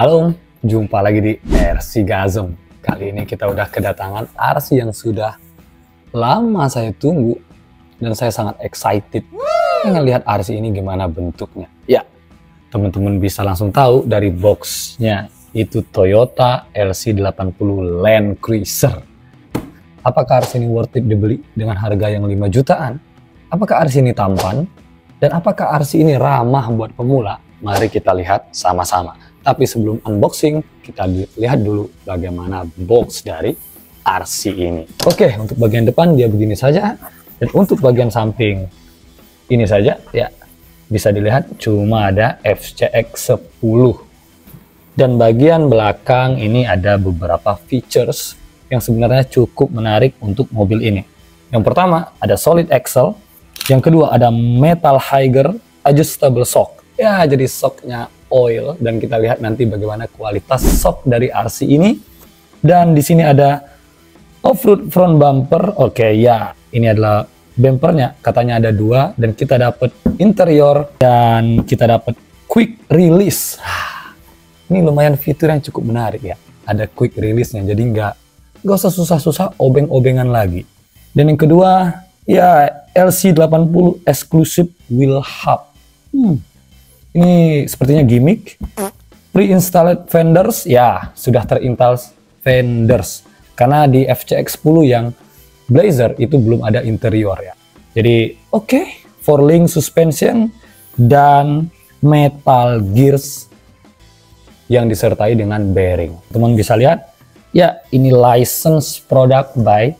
Halo, jumpa lagi di RC Gazem. Kali ini kita udah kedatangan RC yang sudah lama saya tunggu dan saya sangat excited pengen lihat RC ini gimana bentuknya. Ya, teman-teman bisa langsung tahu dari boxnya, itu Toyota LC80 Land Cruiser. Apakah RC ini worth it dibeli dengan harga yang 5 jutaan? Apakah RC ini tampan? Dan apakah RC ini ramah buat pemula? Mari kita lihat sama-sama. Tapi sebelum unboxing, kita lihat dulu bagaimana box dari RC ini. Oke, untuk bagian depan dia begini saja. Dan untuk bagian samping ini saja, ya bisa dilihat cuma ada FCX 10. Dan bagian belakang ini ada beberapa features yang sebenarnya cukup menarik untuk mobil ini. Yang pertama ada solid axle. Yang kedua ada metal higher adjustable shock. Ya, jadi shocknya oil, dan kita lihat nanti bagaimana kualitas shock dari RC ini. Dan di sini ada off-road front bumper. Oke, ya, ini adalah bumpernya, katanya ada 2, dan kita dapat interior dan kita dapat quick release. Ini lumayan fitur yang cukup menarik ya. Ada quick release-nya, jadi nggak usah susah-susah obeng-obengan lagi. Dan yang kedua, ya LC80 exclusive wheel hub. Ini sepertinya gimmick. Pre-installed fenders, ya sudah terinstall fenders. Karena di FCX 10 yang Blazer itu belum ada interior ya. Jadi oke, four-link suspension dan metal gears yang disertai dengan bearing. Teman bisa lihat, ya ini license product by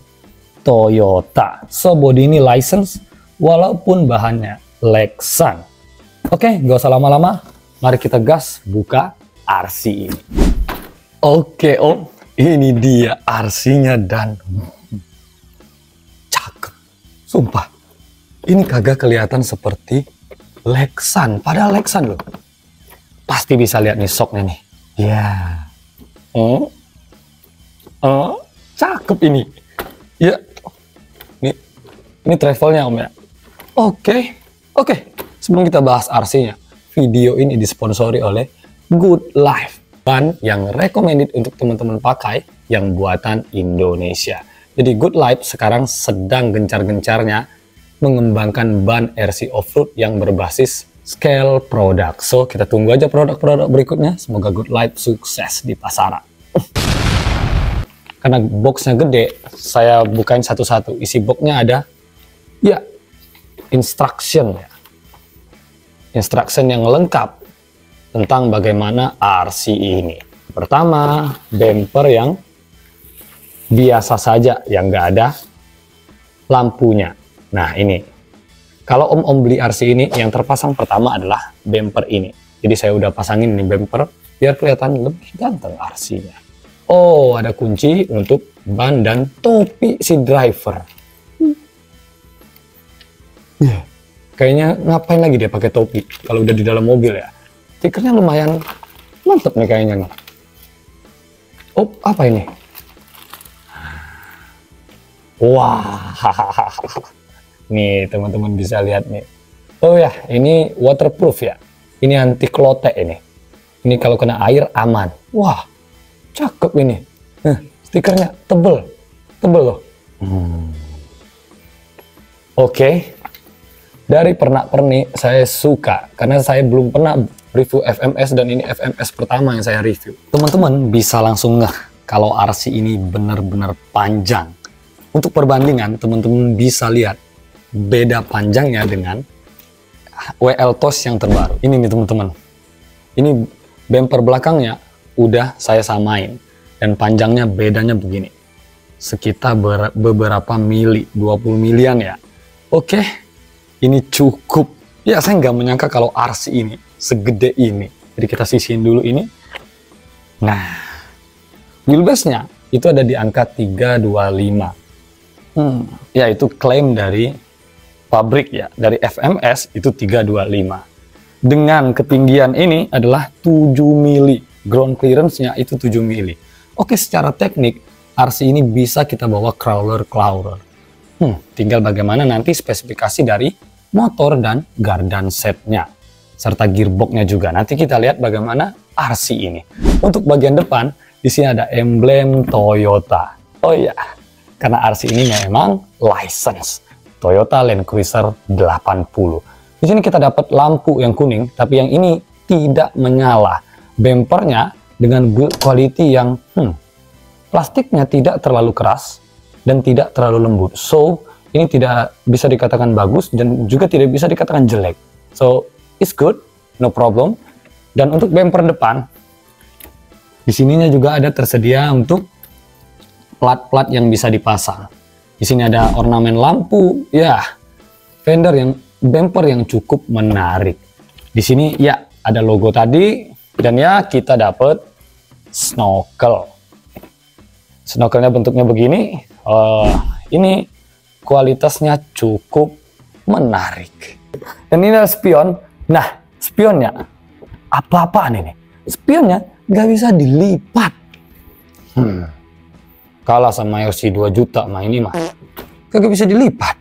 Toyota. So body ini license walaupun bahannya Lexan. Oke, gak usah lama-lama, mari kita gas buka RC ini. Oke om, ini dia RC-nya dan cakep. Sumpah, ini kagak kelihatan seperti Lexan, padahal Lexan loh. Pasti bisa lihat nih shocknya nih. Ya, cakep ini. Ya, ini travelnya om ya. Oke. Sebelum kita bahas RC-nya, video ini disponsori oleh Good Life, ban yang recommended untuk teman-teman pakai yang buatan Indonesia. Jadi Good Life sekarang sedang gencar-gencarnya mengembangkan ban RC off-road yang berbasis scale product. So, kita tunggu aja produk-produk berikutnya. Semoga Good Life sukses di pasaran. Karena boxnya gede, saya bukain satu-satu. Isi boxnya ada, ya, instruction ya. Instruction yang lengkap tentang bagaimana RC ini. Pertama, bumper yang biasa saja, yang nggak ada lampunya. Nah ini, kalau om beli RC ini, yang terpasang pertama adalah bumper ini. Jadi saya udah pasangin ini bumper, biar kelihatan lebih ganteng RC-nya. Oh, ada kunci untuk ban dan topi si driver. Yeah. Kayaknya ngapain lagi dia pakai topi kalau udah di dalam mobil ya. Stikernya lumayan mantep nih kayaknya nih. Oh, apa ini? Wah, nih teman-teman bisa lihat nih. Oh ya, ini waterproof ya. Ini anti klotek ini. Ini kalau kena air aman. Wah, cakep ini. Stikernya tebel loh. Oke. Dari pernak-pernik saya suka, karena saya belum pernah review FMS dan ini FMS pertama yang saya review. Teman-teman bisa langsung ngeh kalau RC ini benar-benar panjang. Untuk perbandingan, teman-teman bisa lihat beda panjangnya dengan WL TOS yang terbaru. Ini nih teman-teman. Ini bumper belakangnya udah saya samain dan panjangnya bedanya begini. Sekitar beberapa mili, 20 milian ya. Oke. Ini cukup, ya saya nggak menyangka kalau RC ini segede ini. Jadi kita sisihin dulu ini. Nah, wheelbase-nya itu ada di angka 325. Ya itu klaim dari pabrik ya, dari FMS itu 325. Dengan ketinggian ini adalah 7 mili, ground clearance-nya itu 7 mili. Oke, secara teknik RC ini bisa kita bawa crawler. Tinggal bagaimana nanti spesifikasi dari motor dan gardan setnya serta gearboxnya juga. Nanti kita lihat bagaimana RC ini. Untuk bagian depan, di sini ada emblem Toyota. Oh iya, karena RC ini memang license Toyota Land Cruiser 80. Di sini kita dapat lampu yang kuning, tapi yang ini tidak menyala. Bempernya dengan build quality yang plastiknya tidak terlalu keras dan tidak terlalu lembut. So, ini tidak bisa dikatakan bagus dan juga tidak bisa dikatakan jelek. So, it's good, no problem. Dan untuk bemper depan, di sininya juga ada tersedia untuk plat-plat yang bisa dipasang. Di sini ada ornamen lampu, ya, fender yang bumper yang cukup menarik. Di sini ya ada logo tadi dan ya kita dapat snorkel. Snorkelnya bentuknya begini. Ini kualitasnya cukup menarik. Dan ini ada spion. Nah, spionnya apa-apaan ini? Spionnya nggak bisa dilipat. Kalah sama Yoshi 2 juta mah ini mah. Kagak bisa dilipat.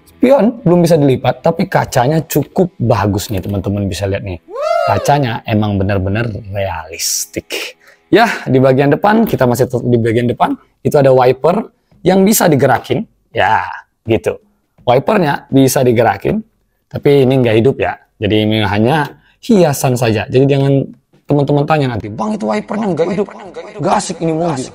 Spion belum bisa dilipat, tapi kacanya cukup bagus nih teman-teman, bisa lihat nih. Kacanya emang benar-benar realistik. Ya, di bagian depan, kita masih di bagian depan, itu ada wiper yang bisa digerakin. Ya, gitu. Wipernya bisa digerakin, tapi ini nggak hidup ya. Jadi ini hanya hiasan saja. Jadi jangan teman-teman tanya nanti, "Bang, itu wipernya nggak hidup, nggak asik ini mobil."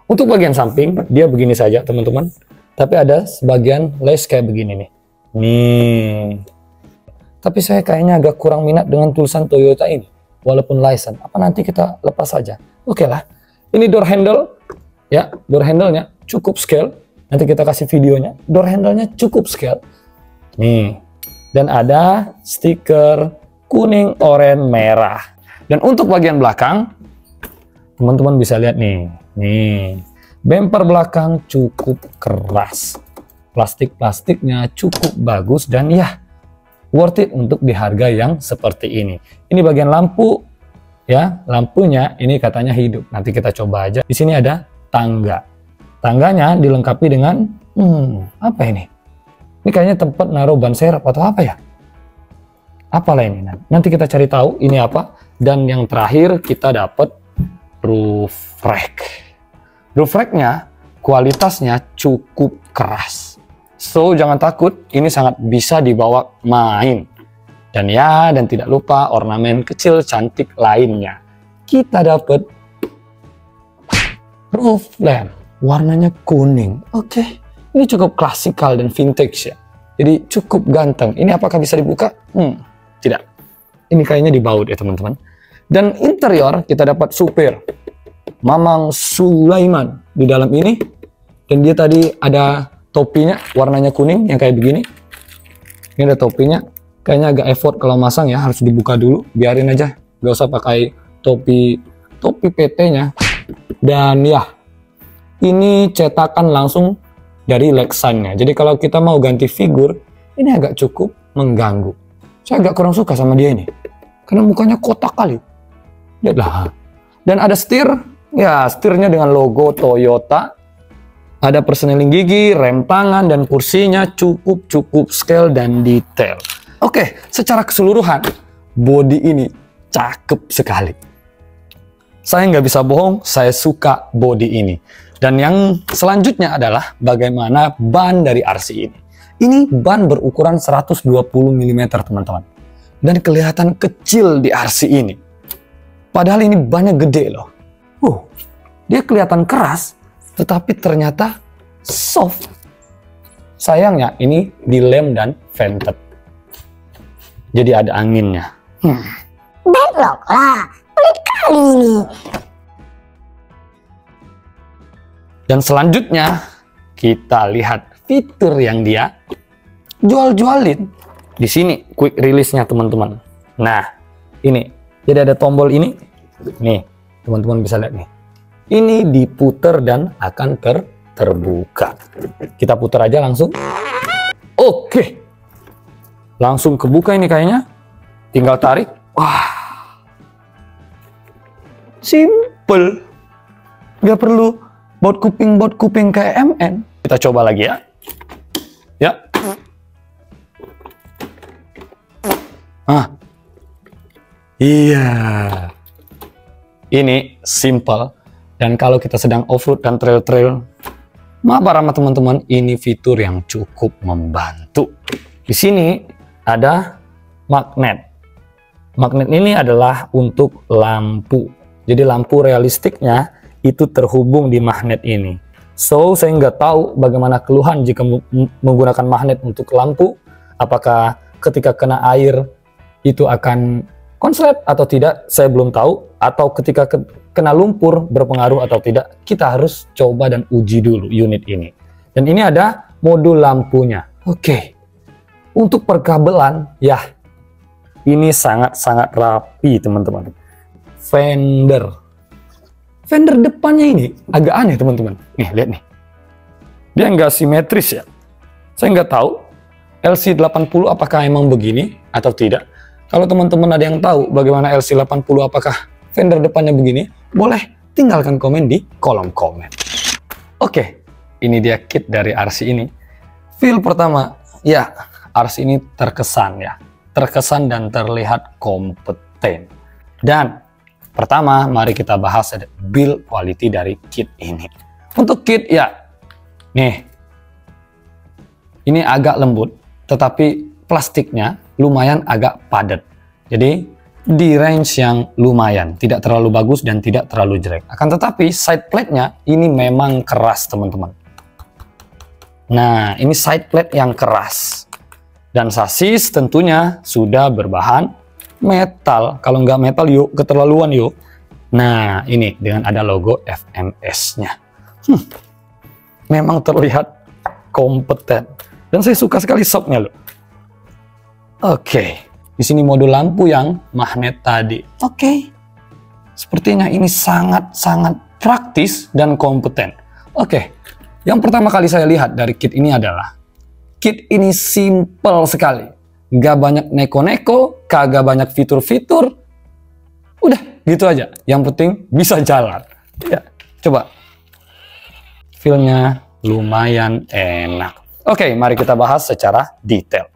Untuk bagian samping, dia begini saja teman-teman. Tapi ada sebagian lace kayak begini nih. Nih. Tapi saya kayaknya agak kurang minat dengan tulisan Toyota ini. Walaupun license. Apa nanti kita lepas saja? Oke lah. Ini door handle. Ya, door handle-nya cukup scale. Nanti kita kasih videonya. Door handle-nya cukup scale. Nih. Dan ada stiker kuning, oranye, merah. Dan untuk bagian belakang, teman-teman bisa lihat nih. Nih. Bumper belakang cukup keras. Plastik-plastiknya cukup bagus dan ya worth it untuk di harga yang seperti ini. Ini bagian lampu ya, lampunya ini katanya hidup. Nanti kita coba aja. Di sini ada tangga. Tangganya dilengkapi dengan apa ini? Ini kayaknya tempat naruh ban serep atau apa ya? Apalah ini? Nanti kita cari tahu ini apa. Dan yang terakhir kita dapat roof rack. Roof rack-nya kualitasnya cukup keras. So, jangan takut, ini sangat bisa dibawa main. Dan ya, dan tidak lupa ornamen kecil cantik lainnya. Kita dapat roof lamp, warnanya kuning. Oke, ini cukup klasikal dan vintage ya. Jadi cukup ganteng. Ini apakah bisa dibuka? Tidak. Ini kayaknya dibaut ya teman-teman. Dan interior kita dapat supir Mamang Sulaiman di dalam ini. Dan dia tadi ada topinya warnanya kuning yang kayak begini. Ini ada topinya. Kayaknya agak effort kalau masang ya, harus dibuka dulu. Biarin aja, gak usah pakai topi PT-nya. Dan ya, ini cetakan langsung dari Lexan-nya. Jadi kalau kita mau ganti figur, ini agak cukup mengganggu. Saya agak kurang suka sama dia ini. Karena mukanya kotak kali. Lihatlah. Dan ada setir. Ya, setirnya dengan logo Toyota. Ada persneling gigi, rem tangan, dan kursinya cukup scale dan detail. Oke, secara keseluruhan, bodi ini cakep sekali. Saya nggak bisa bohong, saya suka bodi ini. Dan yang selanjutnya adalah bagaimana ban dari RC ini. Ini ban berukuran 120 mm, teman-teman. Dan kelihatan kecil di RC ini. Padahal ini bannya gede loh. Dia kelihatan keras, tetapi ternyata soft. Sayangnya ini dilem dan vented. Jadi ada anginnya. Belok lah, pelit kali ini. Dan selanjutnya kita lihat fitur yang dia jual-jualin. Di sini quick release-nya teman-teman. Nah, ini. Jadi ada tombol ini. Nih, teman-teman bisa lihat nih. Ini diputer dan akan terbuka. Kita putar aja langsung. Oke. Langsung kebuka ini kayaknya. Tinggal tarik. Wah. Simple. Gak perlu baut kuping kayak MN. Kita coba lagi ya. Ya. Iya. Ini simple. Dan kalau kita sedang off-road dan trail-trail, maaf para teman-teman, ini fitur yang cukup membantu. Di sini ada magnet. Magnet ini adalah untuk lampu. Jadi lampu realistiknya itu terhubung di magnet ini. So, saya nggak tahu bagaimana keluhan jika menggunakan magnet untuk lampu. Apakah ketika kena air itu akan konslet atau tidak, saya belum tahu. Atau ketika kena lumpur berpengaruh atau tidak, kita harus coba dan uji dulu unit ini. Dan ini ada modul lampunya. Oke. Untuk perkabelan, ya ini sangat-sangat rapi teman-teman. Fender depannya ini agak aneh teman-teman. Nih, lihat nih. Dia nggak simetris ya. Saya nggak tahu LC80 apakah emang begini atau tidak. Kalau teman-teman ada yang tahu bagaimana LC80 apakah fender depannya begini, boleh tinggalkan komen di kolom komen. Oke, ini dia kit dari RC ini. Feel pertama, ya RC ini terkesan ya. Terkesan dan terlihat kompeten. Dan pertama, mari kita bahas build quality dari kit ini. Untuk kit ya, nih, ini agak lembut, tetapi plastiknya lumayan agak padat. Jadi di range yang lumayan, tidak terlalu bagus dan tidak terlalu jelek. Akan tetapi side plate-nya ini memang keras teman-teman. Nah, ini side plate yang keras. Dan sasis tentunya sudah berbahan metal. Kalau nggak metal yuk, keterlaluan yuk. Nah, ini dengan ada logo FMS-nya. Memang terlihat kompeten. Dan saya suka sekali shocknya loh. Oke, di sini modul lampu yang magnet tadi. Oke, sepertinya ini sangat-sangat praktis dan kompeten. Oke, yang pertama kali saya lihat dari kit ini adalah kit ini simple sekali. Gak banyak neko-neko, kagak banyak fitur-fitur. Udah, gitu aja. Yang penting bisa jalan. Ya, coba. Feel-nya lumayan enak. Oke, mari kita bahas secara detail.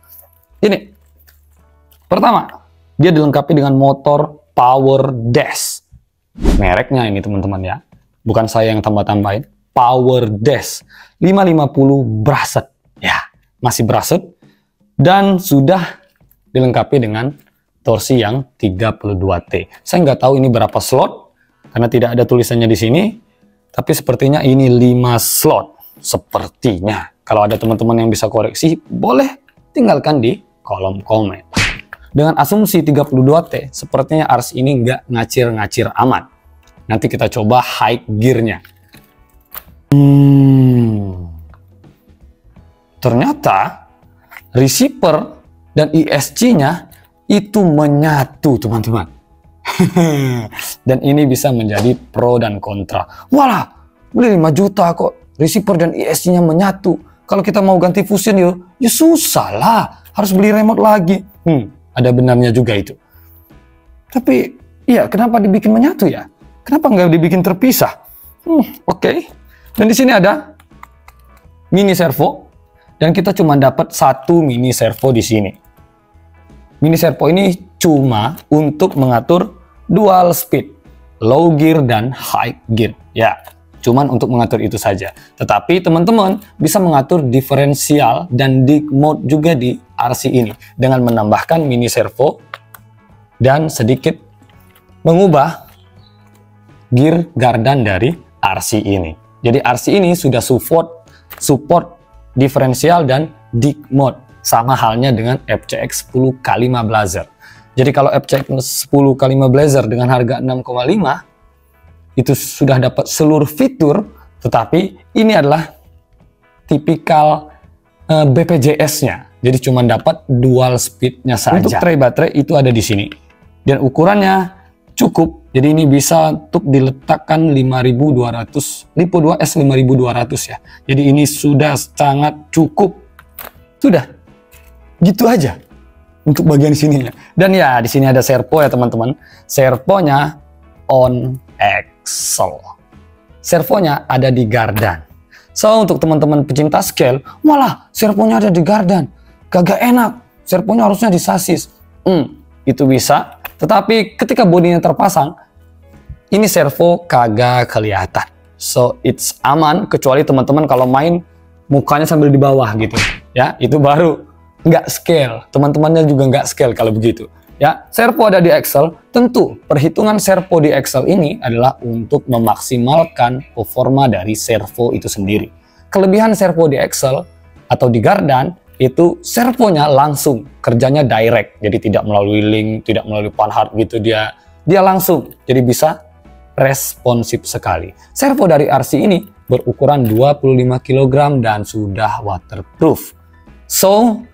Ini. Pertama, dia dilengkapi dengan motor Power Dash. Mereknya ini teman-teman ya. Bukan saya yang tambah-tambahin. Power Dash 550 brushed. Ya, masih brushed. Dan sudah dilengkapi dengan torsi yang 32T. Saya nggak tahu ini berapa slot. Karena tidak ada tulisannya di sini. Tapi sepertinya ini 5 slot. Sepertinya. Kalau ada teman-teman yang bisa koreksi, boleh tinggalkan di kolom komen. Dengan asumsi 32T, sepertinya RC ini nggak ngacir-ngacir amat. Nanti kita coba high gear-nya. Ternyata receiver dan ESC-nya itu menyatu, teman-teman. Dan ini bisa menjadi pro dan kontra. Walah, beli 5 juta kok receiver dan ESC-nya menyatu. Kalau kita mau ganti fusion ya susah lah. Harus beli remote lagi. Ada benarnya juga itu. Tapi, ya kenapa dibikin menyatu ya? Kenapa nggak dibikin terpisah? Oke. Dan di sini ada mini servo. Dan kita cuma dapat 1 mini servo di sini. Mini servo ini cuma untuk mengatur dual speed, low gear dan high gear. Ya, cuman untuk mengatur itu saja. Tetapi teman-teman bisa mengatur diferensial dan dig mode juga di RC ini dengan menambahkan mini servo dan sedikit mengubah gear gardan dari RC ini. Jadi RC ini sudah support diferensial dan dig mode, sama halnya dengan FCX 10K5 Blazer. Jadi kalau FCX 10K5 Blazer dengan harga 6,5 itu sudah dapat seluruh fitur, tetapi ini adalah tipikal BPJS-nya. Jadi cuma dapat dual speed-nya saja. Untuk tray baterai itu ada di sini. Dan ukurannya cukup. Jadi ini bisa untuk diletakkan 5200, Lipo 2S 5200 ya. Jadi ini sudah sangat cukup. Sudah. Gitu aja untuk bagian sininya. Dan ya di sini ada servo ya teman-teman. Servonya on axle. Servonya ada di gardan. So untuk teman-teman pecinta scale, malah servonya ada di gardan. Kagak enak. Servonya harusnya di sasis. Itu bisa. Tetapi ketika bodinya terpasang, ini servo kagak kelihatan. So it's aman, kecuali teman-teman kalau main mukanya sambil di bawah gitu. Ya, itu baru nggak scale. Teman-temannya juga nggak scale kalau begitu. Ya, servo ada di Excel. Tentu perhitungan servo di Excel ini adalah untuk memaksimalkan performa dari servo itu sendiri. Kelebihan servo di Excel atau di Gardan itu servonya langsung, kerjanya direct. Jadi tidak melalui link, tidak melalui panhard gitu, dia langsung. Jadi bisa responsif sekali. Servo dari RC ini berukuran 25 kg dan sudah waterproof. So,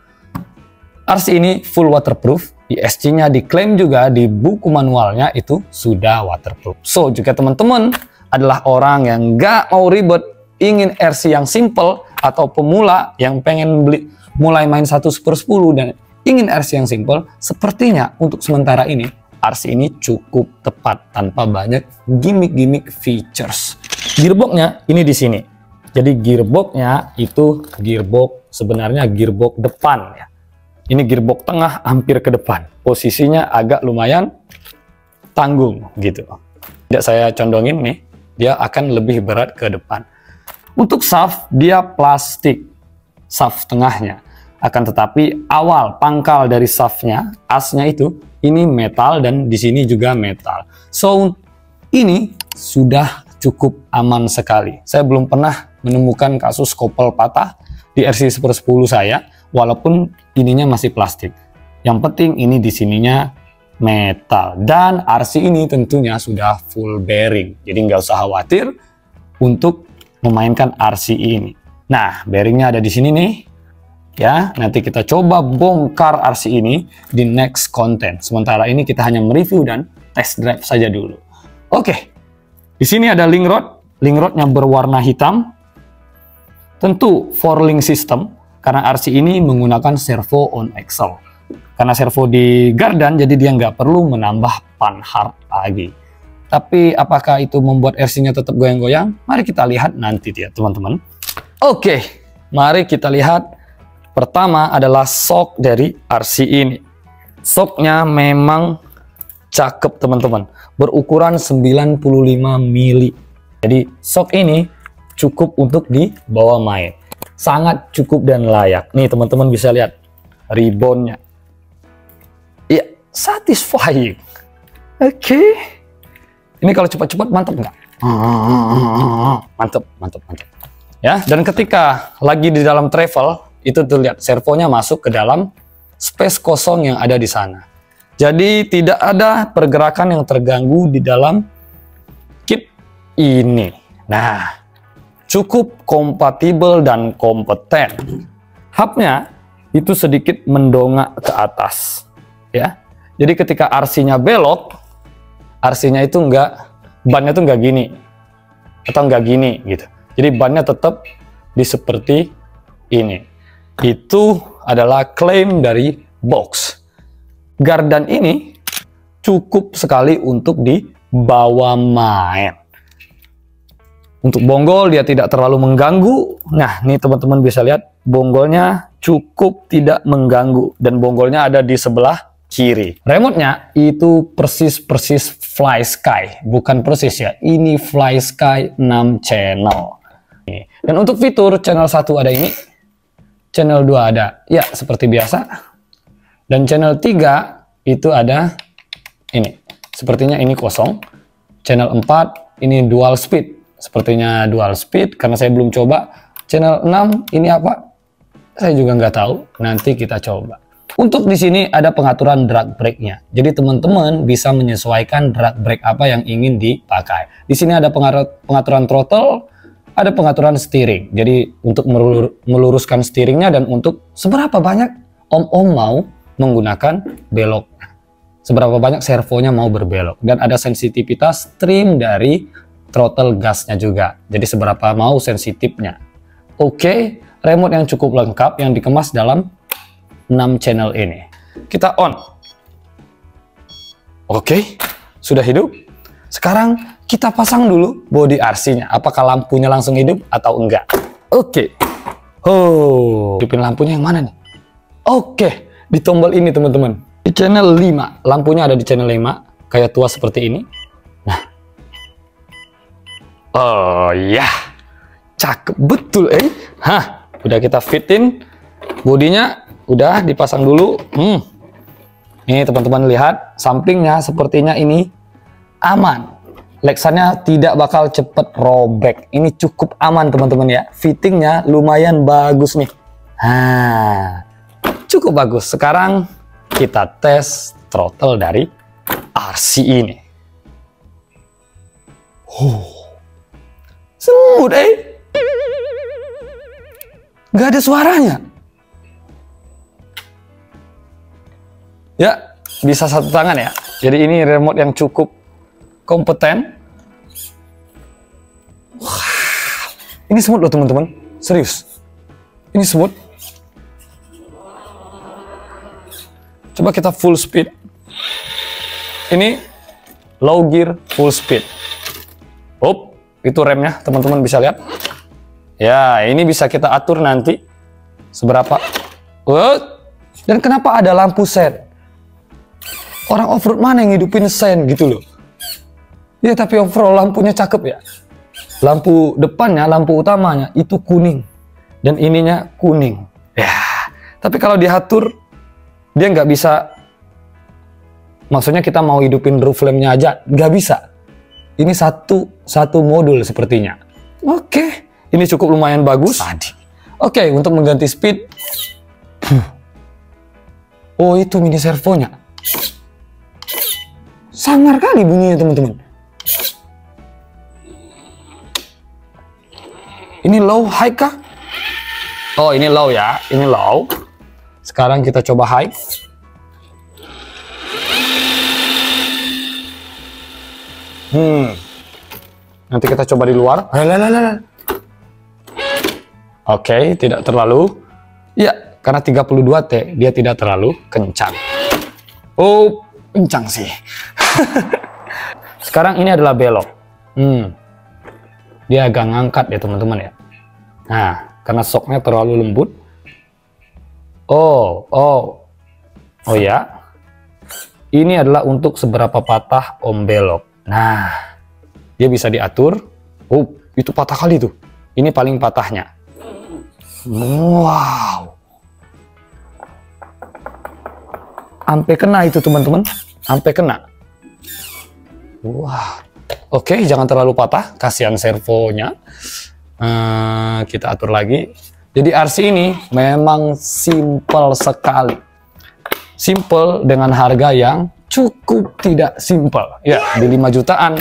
RC ini full waterproof. ISC-nya diklaim juga di buku manualnya itu sudah waterproof. So, jika teman-teman adalah orang yang nggak mau ribet, ingin RC yang simple, atau pemula yang pengen mulai main 1/10 dan ingin RC yang simple, sepertinya untuk sementara ini RC ini cukup tepat tanpa banyak gimmick-gimmick features. Gearboxnya ini di sini. Jadi gearboxnya itu sebenarnya gearbox depan ya. Ini gearbox tengah hampir ke depan. Posisinya agak lumayan tanggung gitu. Tidak saya condongin nih, dia akan lebih berat ke depan. Untuk shaft dia plastik, shaft tengahnya. Akan tetapi awal pangkal dari shaftnya, asnya itu ini metal dan di sini juga metal. So ini sudah cukup aman sekali. Saya belum pernah menemukan kasus kopel patah di RC Super 10 saya, walaupun ininya masih plastik. Yang penting ini di sininya metal dan RC ini tentunya sudah full bearing. Jadi nggak usah khawatir untuk memainkan RC ini. Nah, bearingnya ada di sini nih. Ya, nanti kita coba bongkar RC ini di next content. Sementara ini kita hanya mereview dan test drive saja dulu. Oke, di sini ada link rod. Link rodnya berwarna hitam. Tentu 4-link system, karena RC ini menggunakan servo on axle. Karena servo di Gardan, jadi dia nggak perlu menambah panhard lagi. Tapi apakah itu membuat RC-nya tetap goyang-goyang? Mari kita lihat nanti ya teman-teman. Oke, mari kita lihat. Pertama adalah shock dari RC ini. Shocknya memang cakep teman-teman. Berukuran 95 mili. Jadi shock ini cukup untuk dibawa main. Sangat cukup dan layak. Nih teman-teman bisa lihat reboundnya. Ya, satisfying. Oke. Ini kalau cepat-cepat mantap nggak? Mantap, mantap, mantap. Ya, dan ketika lagi di dalam travel, itu terlihat servonya masuk ke dalam space kosong yang ada di sana. Jadi tidak ada pergerakan yang terganggu di dalam kit ini. Nah, cukup kompatibel dan kompeten. Hubnya itu sedikit mendongak ke atas. Ya, jadi ketika RC-nya belok, RC-nya itu bannya itu nggak gini atau nggak gini gitu. Jadi bannya tetap di seperti ini. Itu adalah klaim dari box. Gardan ini cukup sekali untuk dibawa main. Untuk bonggol dia tidak terlalu mengganggu. Nah, ini teman-teman bisa lihat bonggolnya cukup tidak mengganggu dan bonggolnya ada di sebelah kiri. Remote-nya itu persis FlySky, bukan persis ya. Ini FlySky 6 channel. Dan untuk fitur channel 1 ada ini, channel 2 ada ya seperti biasa, dan channel 3 itu ada ini. Sepertinya ini kosong. Channel 4 ini dual speed, sepertinya dual speed karena saya belum coba. Channel 6 ini apa? Saya juga nggak tahu. Nanti kita coba. Untuk di sini ada pengaturan drag brake-nya. Jadi teman-teman bisa menyesuaikan drag brake apa yang ingin dipakai. Di sini ada pengaturan throttle, ada pengaturan steering. Jadi untuk meluruskan steeringnya dan untuk seberapa banyak om-om mau menggunakan belok. Seberapa banyak servonya mau berbelok. Dan ada sensitivitas trim dari throttle gasnya juga. Jadi seberapa mau sensitifnya. Oke, remote yang cukup lengkap yang dikemas dalam 6 channel ini. Kita on. Oke, sudah hidup. Sekarang kita pasang dulu body RC-nya. Apakah lampunya langsung hidup atau enggak? Oke. Oh, hidupin lampunya yang mana nih? Oke, di tombol ini teman-teman. Di channel 5, lampunya ada di channel 5, kayak tua seperti ini. Nah, oh ya, cakep betul Hah, udah kita fitin, bodinya udah dipasang dulu. Nih teman-teman lihat, sampingnya sepertinya ini aman. Lexannya tidak bakal cepet robek. Ini cukup aman teman-teman ya. Fittingnya lumayan bagus nih. Nah, cukup bagus. Sekarang kita tes throttle dari RC ini. Smooth Gak ada suaranya. Ya, bisa satu tangan ya. Jadi ini remote yang cukup kompeten. Wah, ini smooth loh teman-teman. Serius. Ini smooth. Coba kita full speed. Ini low gear full speed. Itu remnya teman-teman bisa lihat. Ya, ini bisa kita atur nanti seberapa. Dan kenapa ada lampu sen? Orang off-road mana yang hidupin sen gitu loh. Ya, tapi overall lampunya cakep ya. Lampu depannya, lampu utamanya itu kuning. Dan ininya kuning. Ya, tapi kalau diatur, dia nggak bisa. Maksudnya kita mau hidupin roof lamp-nya aja, nggak bisa. Ini satu modul sepertinya. Oke, ini cukup lumayan bagus. Oke, untuk mengganti speed. Oh, itu mini servonya. Sangar kali bunyinya teman-teman. Ini low, high kah? Oh, ini low ya. Ini low. Sekarang kita coba high. Nanti kita coba di luar. Oke, tidak terlalu. Ya, karena 32T, dia tidak terlalu kencang. Oh, kencang sih. Sekarang ini adalah belok. Dia agak ngangkat ya teman-teman ya. Nah, karena shocknya terlalu lembut. Oh ya. Ini adalah untuk seberapa patah om belok. Nah, dia bisa diatur. Oh, itu patah kali tuh. Ini paling patahnya. Wow. Sampai kena itu teman-teman. Sampai kena. Wah. Oke, jangan terlalu patah. Kasihan servonya. Kita atur lagi. Jadi RC ini memang simple sekali. Simple dengan harga yang cukup tidak simple. Ya, di 5 jutaan,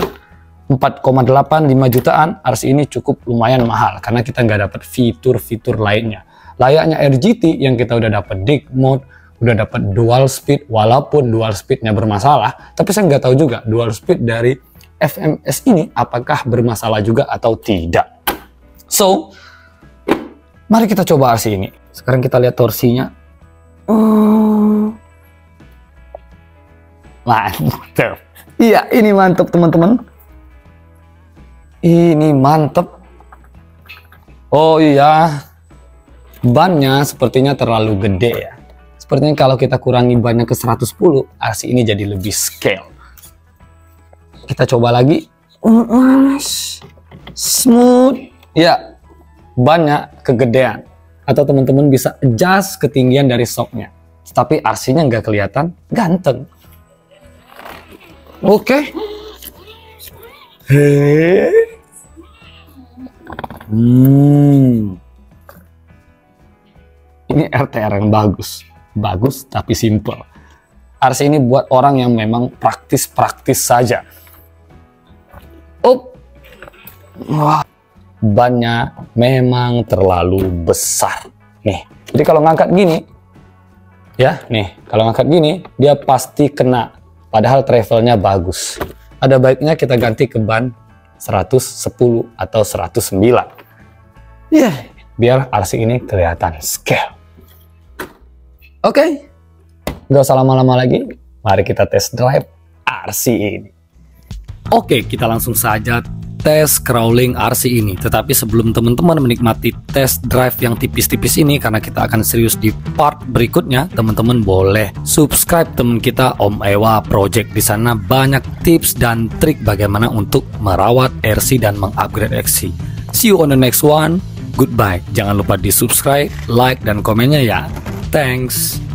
4,8, 5 jutaan, RC ini cukup lumayan mahal. Karena kita nggak dapat fitur-fitur lainnya. Layaknya RGT yang kita udah dapat dig mode, udah dapat dual speed, walaupun dual speednya bermasalah. Tapi saya nggak tahu juga dual speed dari FMS ini apakah bermasalah juga atau tidak. So, mari kita coba RC ini. Sekarang kita lihat torsinya. Mantap. Iya, ini mantap teman-teman. Ini mantap. Oh iya, bannya sepertinya terlalu gede ya. Sepertinya kalau kita kurangi bannya ke 110, RC ini jadi lebih scale. Kita coba lagi. Smooth. Ya, bannya kegedean. Atau teman-teman bisa adjust ketinggian dari shocknya. Tapi RC-nya nggak kelihatan ganteng. Oke. Ini RTR yang bagus. Bagus tapi simple. RC ini buat orang yang memang praktis-praktis saja. Wah, bannya memang terlalu besar. Nih, jadi kalau ngangkat gini, ya, nih, kalau ngangkat gini, dia pasti kena. Padahal travelnya bagus. Ada baiknya kita ganti ke ban 110 atau 109. Ya, biar RC ini kelihatan scale. Oke, nggak usah lama-lama lagi. Mari kita test drive RC ini. Oke, kita langsung saja tes crawling RC ini. Tetapi sebelum teman-teman menikmati test drive yang tipis-tipis ini, karena kita akan serius di part berikutnya, teman-teman boleh subscribe teman kita Om Ewa Project. Di sana banyak tips dan trik bagaimana untuk merawat RC dan mengupgrade RC. See you on the next one. Goodbye. Jangan lupa di subscribe, like, dan komennya ya. Thanks.